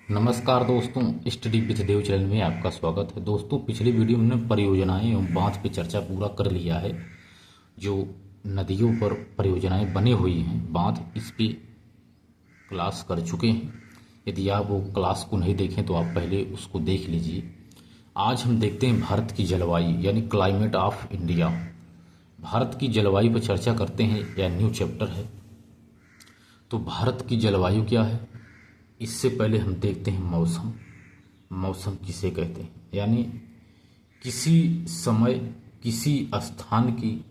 नमस्कार दोस्तों, study with Dev channel में आपका स्वागत है। दोस्तों, पिछली वीडियो में हमने परियोजनाएं एवं बांध पे चर्चा पूरा कर लिया है। जो नदियों पर परियोजनाएं बनी हुई हैं बांध, इस पे क्लास कर चुके हैं। यदि आप वो क्लास को नहीं देखें तो आप पहले उसको देख लीजिए। आज हम देखते हैं भारत की जलवायु यानी क्लाइमेट ऑफ इंडिया। भारत की जलवायु पर चर्चा करते हैं, यह न्यू चैप्टर है। तो भारत की जलवायु क्या है, इससे पहले हम देखते हैं मौसम। मौसम किसे कहते हैं, यानी किसी समय किसी स्थान की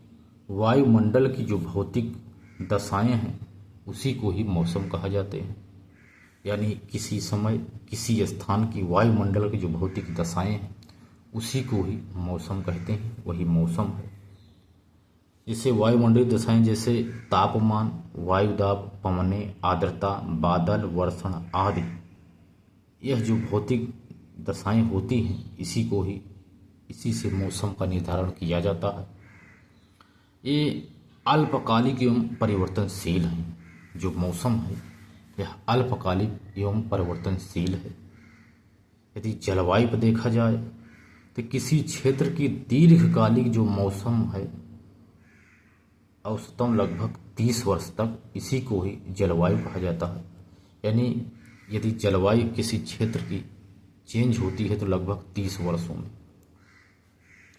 वायुमंडल की जो भौतिक दशाएं हैं उसी को ही मौसम कहा जाते हैं। यानी किसी समय किसी स्थान की वायुमंडल की जो भौतिक दशाएं हैं उसी को ही मौसम कहते हैं, वही मौसम है। जैसे वायुमंडलीय दशाएं, जैसे तापमान, वायुदाब, पवनें, आर्द्रता, बादल, वर्षण आदि, यह जो भौतिक दशाएं होती हैं इसी से मौसम का निर्धारण किया जाता है। ये अल्पकालिक एवं परिवर्तनशील हैं। जो मौसम है यह अल्पकालिक एवं परिवर्तनशील है। यदि जलवायु पर देखा जाए तो किसी क्षेत्र की दीर्घकालिक जो मौसम है औसतन लगभग 30 वर्ष तक, इसी को ही जलवायु कहा जाता है। यानी यदि जलवायु किसी क्षेत्र की चेंज होती है तो लगभग 30 वर्षों में,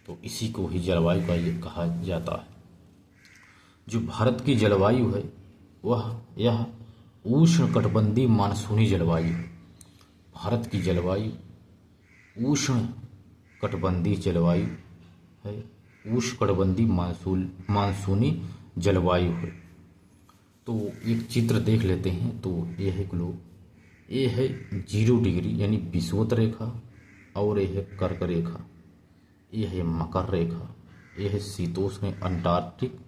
तो इसी को ही जलवायु का ये कहा जाता है। जो भारत की जलवायु है यह उष्णकटिबंधीय मानसूनी जलवायु है। भारत की जलवायु उष्णकटिबंधीय जलवायु है, उष्णकटिबंधीय मानसूनी जलवायु है। तो एक चित्र देख लेते हैं। तो ये है ग्लोब, ये है 0 डिग्री यानी विषुवत रेखा, और ये है कर्क रेखा, ये है मकर रेखा, ये है शीतोष्ण अंटार्कटिक,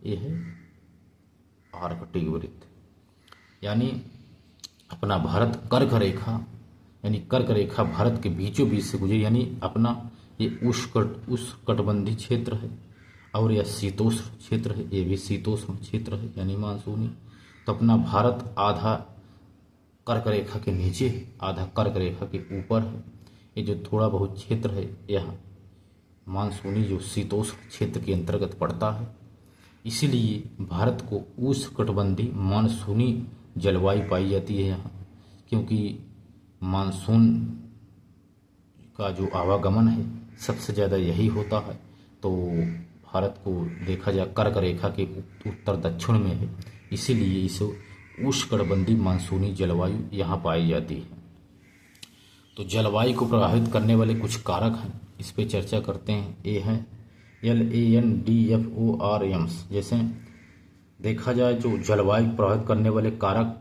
ये है आर्कटिक वृत्त। यानी अपना भारत कर्क रेखा भारत के बीचों बीच से गुजरी। यानी अपना ये उष्णकटिबंधीय क्षेत्र है और यह शीतोष्ण क्षेत्र है, ये भी शीतोष्ण क्षेत्र है यानी मानसूनी। तो अपना भारत आधा कर्क रेखा के नीचे है, आधा कर्क रेखा के ऊपर है। ये जो थोड़ा बहुत क्षेत्र है यह मानसूनी जो शीतोष्ण क्षेत्र के अंतर्गत पड़ता है। इसीलिए भारत को उष्णकटिबंधीय मानसूनी जलवायु पाई जाती है यहाँ, क्योंकि मानसून का जो आवागमन है सबसे ज़्यादा यही होता है। तो भारत को देखा जाए कर्क रेखा के उत्तर दक्षिण में है, इसीलिए इसे उष्णकटिबंधीय मानसूनी जलवायु यहाँ पाई जाती है। तो जलवायु को प्रभावित करने वाले कुछ कारक हैं, इस पे चर्चा करते हैं। ये हैं LANDFORMs। जैसे देखा जाए जो जलवायु को प्रभावित करने वाले कारक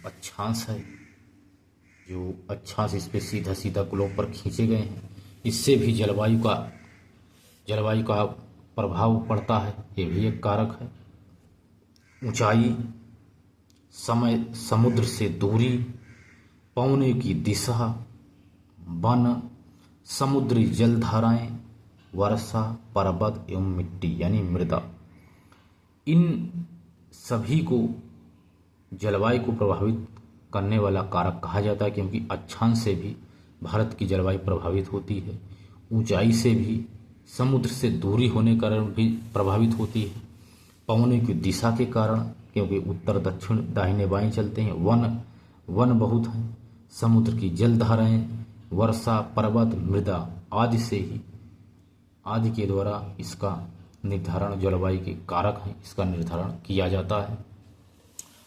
अक्षांश है, जो अक्षांश इस पे सीधा सीधा ग्लोब पर खींचे गए हैं, इससे भी जलवायु का प्रभाव पड़ता है, ये भी एक कारक है। ऊंचाई, समय, समुद्र से दूरी, पवनों की दिशा, वन, समुद्री जलधाराएं, वर्षा, पर्वत एवं मिट्टी यानी मृदा, इन सभी को जलवायु को प्रभावित करने वाला कारक कहा जाता है, क्योंकि अक्षांश से भी भारत की जलवायु प्रभावित होती है, ऊंचाई से भी, समुद्र से दूरी होने के कारण भी प्रभावित होती है, पवनों की दिशा के कारण, क्योंकि उत्तर दक्षिण दाहिने बाएं चलते हैं, वन बहुत हैं, समुद्र की जलधाराएं, वर्षा, पर्वत, मृदा आदि के द्वारा इसका निर्धारण, जलवायु के कारक हैं, इसका निर्धारण किया जाता है।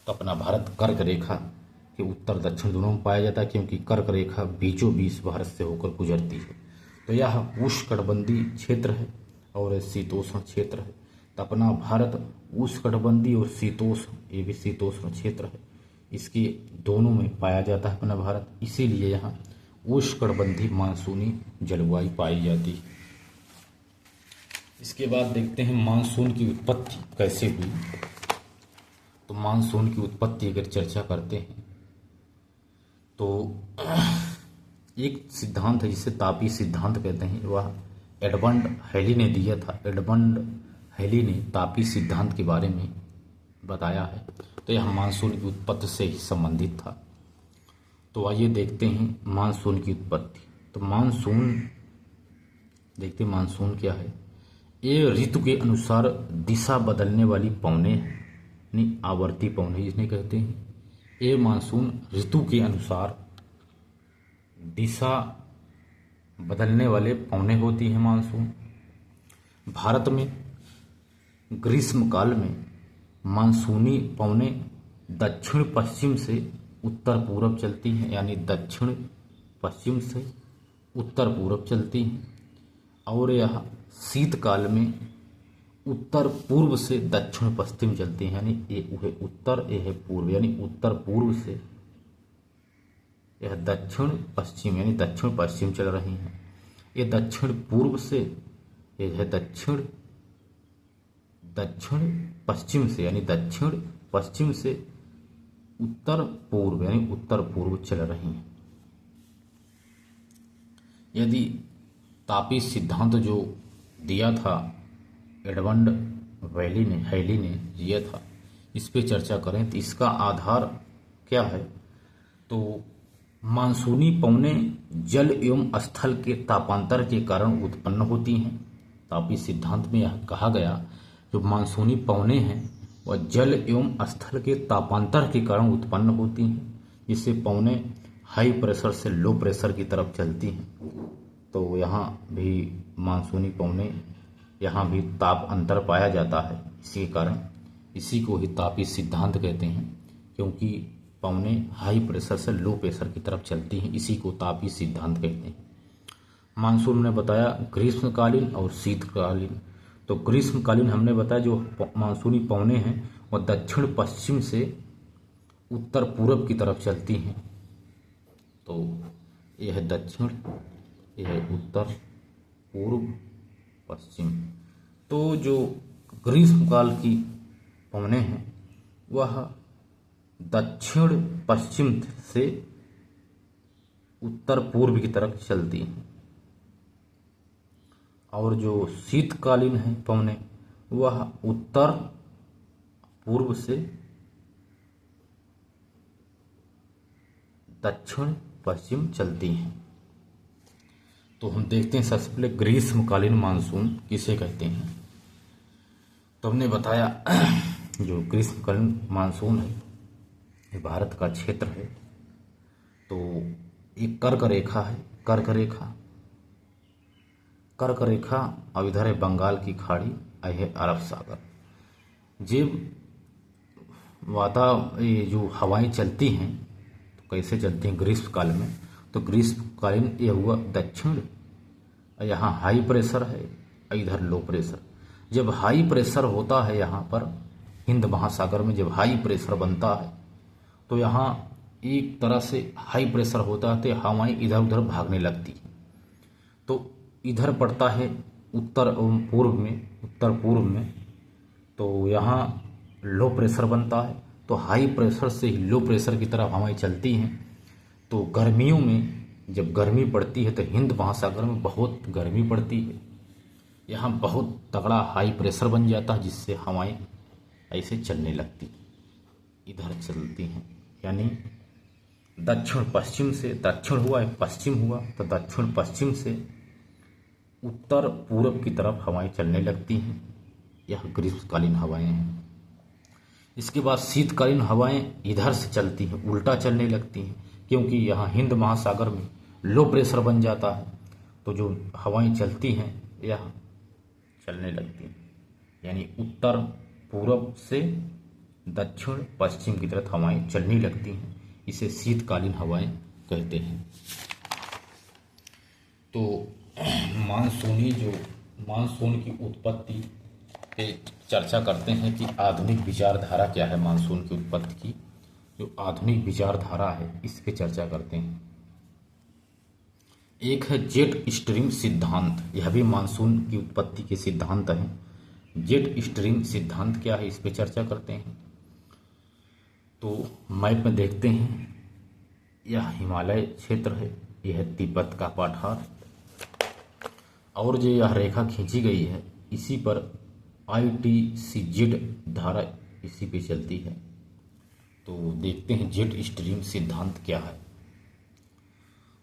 तो अपना भारत कर्क रेखा के उत्तर दक्षिण दोनों में पाया जाता है, क्योंकि कर्क रेखा बीचों बीच भारत से होकर गुजरती है। तो यह उष्णकटिबंधीय क्षेत्र है और शीतोष्ण क्षेत्र है। तो अपना भारत उष्णकटिबंधीय और शीतोष्ण, ये भी शीतोष्ण क्षेत्र है, इसके दोनों में पाया जाता है अपना भारत, इसीलिए यहाँ उष्णकटिबंधीय मानसूनी जलवायु पाई जाती है। इसके बाद देखते हैं मानसून की उत्पत्ति कैसे हुई। तो मानसून की उत्पत्ति अगर चर्चा करते हैं तो एक सिद्धांत है जिसे तापी सिद्धांत कहते हैं, वह एडमंड हैली ने दिया था। एडमंड हैली ने तापी सिद्धांत के बारे में बताया है। तो यह मानसून की उत्पत्ति से ही संबंधित था। तो आइए देखते हैं मानसून की उत्पत्ति। तो मानसून देखते हैं मानसून क्या है। ये ऋतु के अनुसार दिशा बदलने वाली पवनें यानी आवर्ती पवनें जिसने कहते हैं। ये मानसून ऋतु के अनुसार दिशा बदलने वाले पवनें होती हैं मानसून। भारत में ग्रीष्मकाल में मानसूनी पवनें दक्षिण पश्चिम से उत्तर पूर्व चलती हैं, यानी दक्षिण पश्चिम से उत्तर पूर्व चलती हैं। और यह शीतकाल में उत्तर पूर्व से दक्षिण पश्चिम चलती हैं, यानी ये है उत्तर, ये है पूर्व, यानी उत्तर पूर्व से यह दक्षिण पश्चिम यानी दक्षिण पश्चिम चल रही हैं। ये दक्षिण पूर्व से यह है दक्षिण पश्चिम से यानी दक्षिण पश्चिम से उत्तर पूर्व यानी उत्तर पूर्व चल रही हैं। यदि तापीय सिद्धांत जो दिया था एडमंड हैली ने दिया था, इस पे चर्चा करें तो इसका आधार क्या है। तो मानसूनी पवनें जल एवं स्थल के तापांतर के कारण उत्पन्न होती हैं। तापीय सिद्धांत में यह कहा गया जो मानसूनी पवनें हैं वह जल एवं स्थल के तापांतर के कारण उत्पन्न होती हैं, जिससे पवनें हाई प्रेशर से लो प्रेशर की तरफ चलती हैं। तो यहाँ भी मानसूनी पवनें यहाँ भी ताप अंतर पाया जाता है। इसी के कारण इसी को ही तापीय सिद्धांत कहते हैं, क्योंकि पवनें हाई प्रेशर से लो प्रेशर की तरफ चलती हैं। इसी को तापीय सिद्धांत कहते हैं। मानसून ने बताया ग्रीष्मकालीन और शीतकालीन। तो ग्रीष्मकालीन हमने बताया जो मानसूनी पवनें हैं वह दक्षिण पश्चिम से उत्तर पूर्व की तरफ चलती हैं। तो यह है दक्षिण, यह है उत्तर, पूर्व, पश्चिम। तो जो ग्रीष्मकाल की पवनें हैं वह दक्षिण पश्चिम से उत्तर पूर्व की तरफ चलती हैं। और जो शीतकालीन है पवनें वह उत्तर पूर्व से दक्षिण पश्चिम चलती हैं। तो हम देखते हैं सबसे पहले ग्रीष्मकालीन मानसून किसे कहते हैं। तो हमने बताया जो ग्रीष्मकालीन मानसून है ये भारत का क्षेत्र है। तो एक कर्क रेखा है, कर्क रेखा और इधर है बंगाल की खाड़ी, और है अरब सागर। जब ये जो हवाएं चलती हैं तो कैसे चलती हैं ग्रीष्मकाल में। तो ग्रीष्मकालीन ये हुआ दक्षिण, यहाँ हाई प्रेशर है, इधर लो प्रेशर। जब हाई प्रेशर होता है यहाँ पर हिंद महासागर में, जब हाई प्रेशर बनता है तो यहाँ एक तरह से हाई प्रेशर होता है तो हवाएं इधर उधर भागने लगती हैं। तो इधर पड़ता है उत्तर एवं पूर्व में, तो यहाँ लो प्रेशर बनता है। तो हाई प्रेशर से ही लो प्रेशर की तरफ हवाएं चलती हैं। तो गर्मियों में जब गर्मी पड़ती है तो हिंद महासागर में बहुत गर्मी पड़ती है, यहाँ बहुत तगड़ा हाई प्रेशर बन जाता है, जिससे हवाएं ऐसे चलने लगती इधर चलती हैं। यानी दक्षिण पश्चिम से दक्षिण हुआ पश्चिम हुआ, तो दक्षिण पश्चिम से उत्तर पूर्व की तरफ हवाएं चलने लगती हैं। यह ग्रीष्मकालीन हवाएं हैं। इसके बाद शीतकालीन हवाएं इधर से चलती हैं, उल्टा चलने लगती हैं, क्योंकि यहाँ हिंद महासागर में लो प्रेशर बन जाता है। तो जो हवाएं चलती हैं यह चलने लगती हैं, यानी उत्तर पूर्व से दक्षिण पश्चिम की तरफ हवाएं चलने लगती हैं। इसे शीतकालीन हवाएं कहते हैं। तो मानसून की उत्पत्ति पे चर्चा करते हैं कि आधुनिक विचारधारा क्या है। मानसून की उत्पत्ति की जो आधुनिक विचारधारा है इस पे चर्चा करते हैं। एक है जेट स्ट्रीम सिद्धांत, यह भी मानसून की उत्पत्ति के सिद्धांत हैं। जेट स्ट्रीम सिद्धांत क्या है इस पे चर्चा करते हैं। तो मैप में देखते हैं, यह हिमालय क्षेत्र है, यह है तिब्बत का पठार, और जो यह रेखा खींची गई है इसी पर ITCZ धारा इसी पे चलती है। तो देखते हैं जेट स्ट्रीम सिद्धांत क्या है।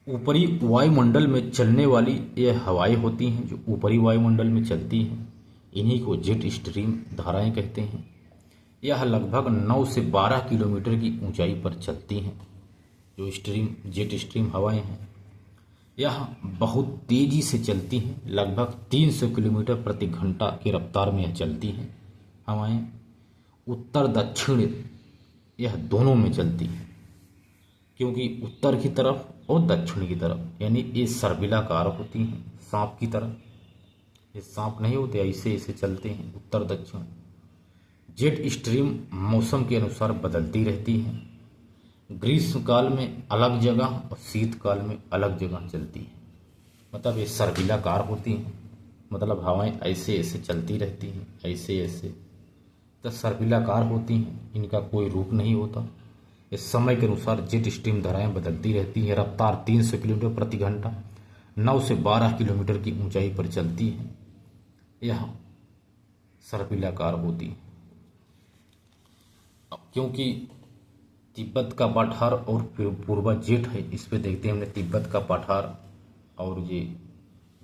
ऊपरी वायुमंडल में चलने वाली ये हवाएं होती हैं जो ऊपरी वायुमंडल में चलती हैं, इन्हीं को जेट स्ट्रीम धाराएं कहते हैं। यह लगभग 9 से 12 किलोमीटर की ऊंचाई पर चलती हैं। जो जेट स्ट्रीम हवाएं हैं यह बहुत तेजी से चलती हैं, लगभग 300 किलोमीटर प्रति घंटा की रफ्तार में यह चलती हैं हवाएं। उत्तर दक्षिण यह दोनों में चलती हैं, क्योंकि उत्तर की तरफ और दक्षिण की तरफ, यानी ये सर्पिलाकार होती हैं सांप की तरह। ये सांप नहीं होते, ऐसे ऐसे चलते हैं उत्तर दक्षिण। जेट स्ट्रीम मौसम के अनुसार बदलती रहती हैं। ग्रीष्म काल में अलग जगह और शीतकाल में अलग जगह चलती है। मतलब ये सर्पिलाकार होती हैं, मतलब हवाएं ऐसे ऐसे चलती रहती हैं, ऐसे ऐसे तो सर्पिलाकार होती हैं, इनका कोई रूप नहीं होता। इस समय के अनुसार जेट स्ट्रीम धाराएं बदलती रहती हैं। रफ्तार 300 किलोमीटर प्रति घंटा 9 से 12 किलोमीटर की ऊंचाई पर चलती है। यह सर्पिलाकार होती है। क्योंकि तिब्बत का पठार और पूर्वा जेट है, इस पे देखते हैं हमने तिब्बत का पठार और ये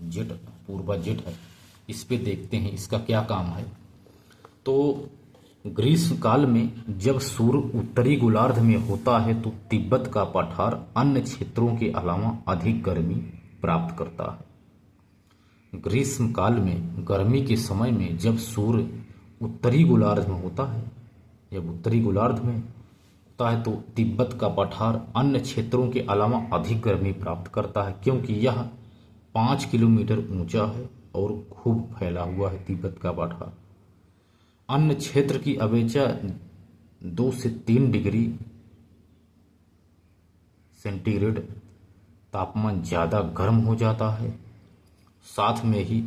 जेट पूर्वा जेट है, इस पे देखते हैं इसका क्या काम है। तो ग्रीष्म काल में जब सूर्य उत्तरी गोलार्ध में होता है तो तिब्बत का पठार अन्य क्षेत्रों के अलावा अधिक गर्मी प्राप्त करता है। ग्रीष्म काल में गर्मी के समय में जब सूर्य उत्तरी गोलार्ध में होता है, जब उत्तरी गोलार्ध में होता है तो तिब्बत का पठार अन्य क्षेत्रों के अलावा अधिक गर्मी प्राप्त करता है, क्योंकि यह 5 किलोमीटर ऊंचा है और खूब फैला हुआ है तिब्बत का पठार। अन्य क्षेत्र की अपेक्षा 2 से 3 डिग्री सेंटीग्रेड तापमान ज़्यादा गर्म हो जाता है। साथ में ही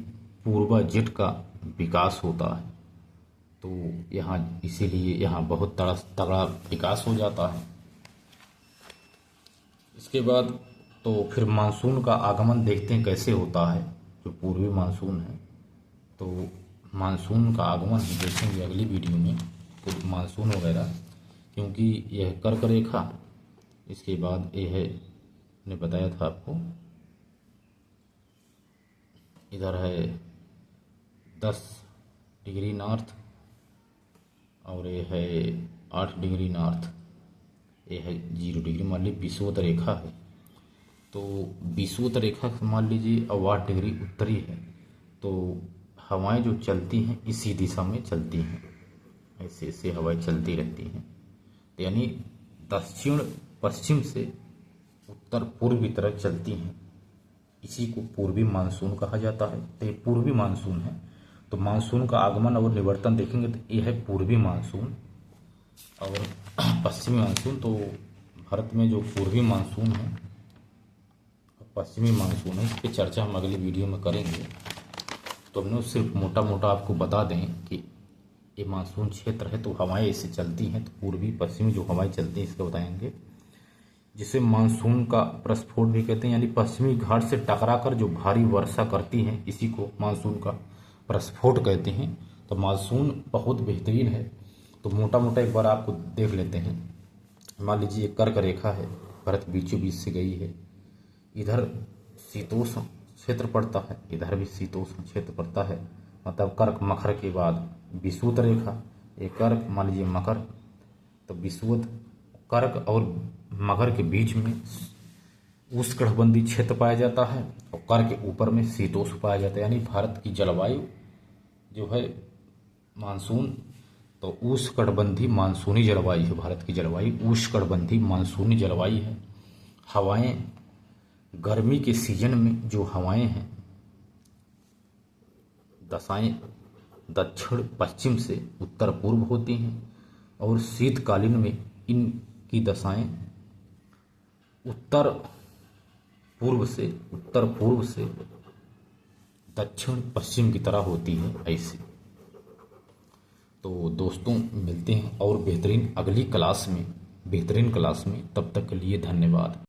पूर्वा जेट का विकास होता है, तो यहाँ इसीलिए यहाँ बहुत तगड़ा विकास हो जाता है। इसके बाद तो फिर मानसून का आगमन देखते हैं कैसे होता है। जो पूर्वी मानसून है, तो मानसून का आगमन हम देखेंगे अगली वीडियो में, तो मानसून वगैरह, क्योंकि यह कर्क रेखा, इसके बाद यह है मैंने बताया था आपको, इधर है 10 डिग्री नॉर्थ और ये है 8 डिग्री नॉर्थ, ये है 0 डिग्री, मान लीजिए विषुवत रेखा है, तो विषुवत रेखा मान लीजिए अब 8 डिग्री उत्तरी है, तो हवाएं जो चलती हैं इसी दिशा में चलती हैं, ऐसे ऐसे हवाएं चलती रहती हैं। तो यानी दक्षिण पश्चिम से उत्तर पूर्व की तरफ चलती हैं, इसी को पूर्वी मानसून कहा जाता है। तो ये पूर्वी मानसून है। तो मानसून का आगमन और निवर्तन देखेंगे तो ये है पूर्वी मानसून और पश्चिमी मानसून। तो भारत में जो पूर्वी मानसून है और पश्चिमी मानसून है, इस पर चर्चा हम अगली वीडियो में करेंगे। तो हमने सिर्फ मोटा मोटा आपको बता दें कि ये मानसून क्षेत्र है तो हवाएं इससे चलती हैं, तो पूर्वी पश्चिमी जो हवाएं चलती हैं इसको बताएंगे, जिसे मानसून का प्रस्फोट भी कहते हैं। यानी पश्चिमी घाट से टकराकर जो भारी वर्षा करती हैं, इसी को मानसून का प्रस्फोट कहते हैं। तो मानसून बहुत बेहतरीन है। तो मोटा मोटा एक बार आपको देख लेते हैं। मान लीजिए कर्क रेखा है, भारत बीचों बीच से गई है, इधर शीतोष्ण क्षेत्र पड़ता है, इधर भी शीतोष्ण क्षेत्र पड़ता है। मतलब कर्क मकर के बाद विषुवत रेखा, ये कर्क मान लीजिए मकर, तो विषुवत कर्क और मकर के बीच में उष्णकटिबंधीय क्षेत्र पाया जाता है और कर्क के ऊपर में शीतोष्ण पाया जाता है। यानी भारत की जलवायु जो है मानसून, तो उष्णकटिबंधीय मानसूनी जलवायु है। भारत की जलवायु उष्णकटिबंधीय मानसूनी जलवायु है। हवाएं गर्मी के सीजन में जो हवाएं हैं, दशाएं दक्षिण पश्चिम से उत्तर पूर्व होती हैं और शीतकालीन में इनकी दशाएं उत्तर पूर्व से दक्षिण पश्चिम की तरह होती है ऐसे। तो दोस्तों मिलते हैं और बेहतरीन अगली क्लास में, तब तक के लिए धन्यवाद।